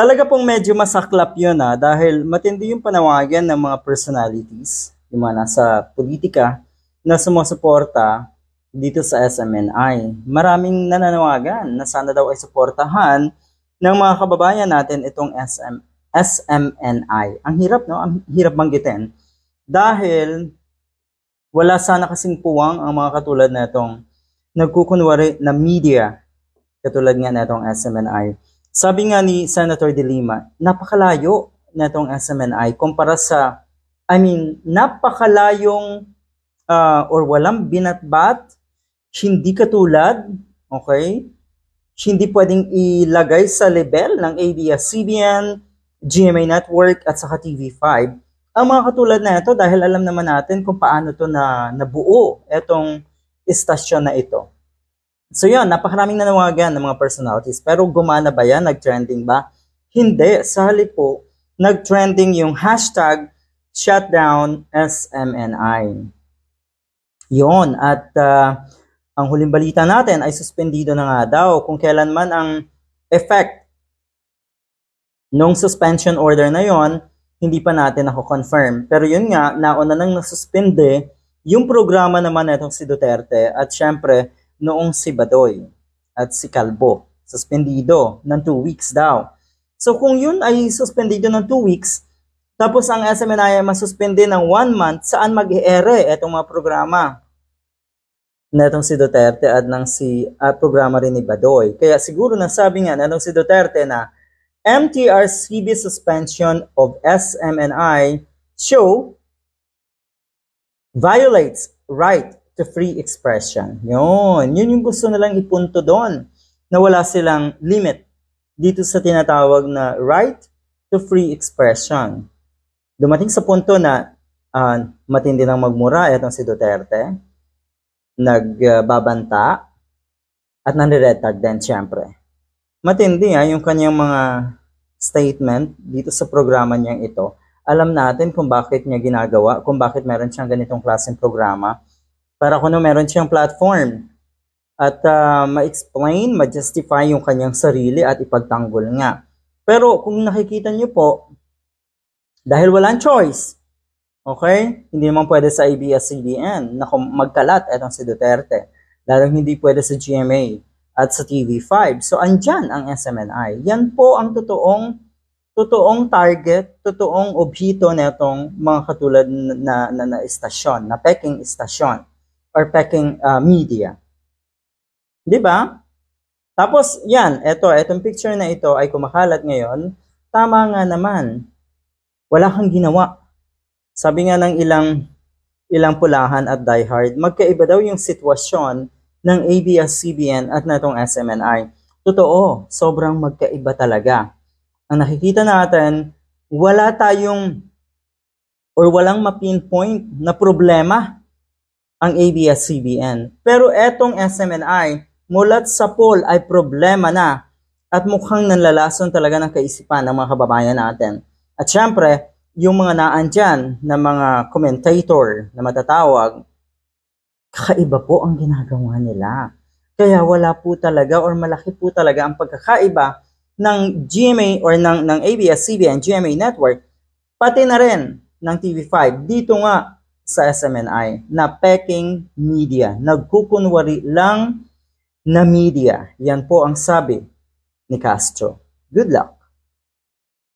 Talaga pong medyo masaklap yun dahil matindi yung panawagan ng mga personalities, yung mga nasa politika, na sumusuporta dito sa SMNI. Maraming nananawagan na sana daw ay suportahan ng mga kababayan natin itong SMNI. Ang hirap, no? Ang hirap banggitin. Dahil wala sana kasing puwang ang mga katulad na itong nagkukunwari na media, katulad nga na itong SMNI. Sabi nga ni Senator De Lima, napakalayo na itong SMNI kumpara sa, napakalayong or walang binatbat, hindi katulad, okay? Hindi pwedeng ilagay sa level ng ABS-CBN, GMA Network at saka TV5. Ang mga katulad na ito dahil alam naman natin kung paano to nabuo itong istasyon na ito. So yun, napakaraming nanawagan ng mga personalities. Pero gumana ba yan? Nag-trending ba? Hindi. Sa halip po, nag-trending yung hashtag shutdown SMNI. Yun. At ang huling balita natin ay suspendido na nga daw kung kailan man ang effect nung suspension order na yon, hindi pa natin confirm. Pero yun nga, nauna nang nasuspende yung programa naman itong si Duterte at syempre noong si Badoy at si Calvo. Suspendido ng 2 weeks daw. So kung yun ay suspendido ng 2 weeks, tapos ang SMNI ay masuspende ng 1 month, saan mag-ere itong mga programa na itong si Duterte at ng programa rin ni Badoy. Kaya siguro nasabi nga na itong si Duterte na MTRCB suspension of SMNI show violates right to free expression. Yun yung gusto nilang ipunto doon, na wala silang limit dito sa tinatawag na right to free expression. Dumating sa punto na matindi nang magmura itong si Duterte, nagbabanta, at naniretag din syempre. Matindi yung kanyang mga statement dito sa programa niyang ito. Alam natin kung bakit niya ginagawa, kung bakit meron siyang ganitong klaseng programa, para kung meron siyang platform at ma-explain, ma-justify yung kanyang sarili at ipagtanggol nga. Pero kung nakikita niyo po, dahil walang choice, okay? Hindi naman pwede sa ABS-CBN na magkalat itong si Duterte. Lalong hindi pwede sa GMA at sa TV5. So, andyan ang SMNI. Yan po ang totoong target, totoong obhito na itong mga katulad na istasyon, na peking istasyon or peking media. Diba? Tapos, yan, itong picture na ito ay kumakalat ngayon. Tama nga naman. Wala kang ginawa. Sabi nga ng ilang pulahan at diehard, magkaiba daw yung sitwasyon ng ABS-CBN at natong SMNI. Totoo, sobrang magkaiba talaga. Ang nakikita natin, walang ma-pinpoint na problema ang ABS-CBN. Pero etong SMNI, mulat sa poll ay problema na at mukhang nanlalason talaga ng kaisipan ng mga kababayan natin. At syempre, yung mga naandyan na mga commentator na matatawag, kakaiba po ang ginagawa nila. Kaya wala po talaga or malaki po talaga ang pagkakaiba ng GMA or ng ABS-CBN, GMA Network, pati na rin ng TV5 dito nga sa SMNI na peking media. Nagkukunwari lang na media. Yan po ang sabi ni Castro. Good luck!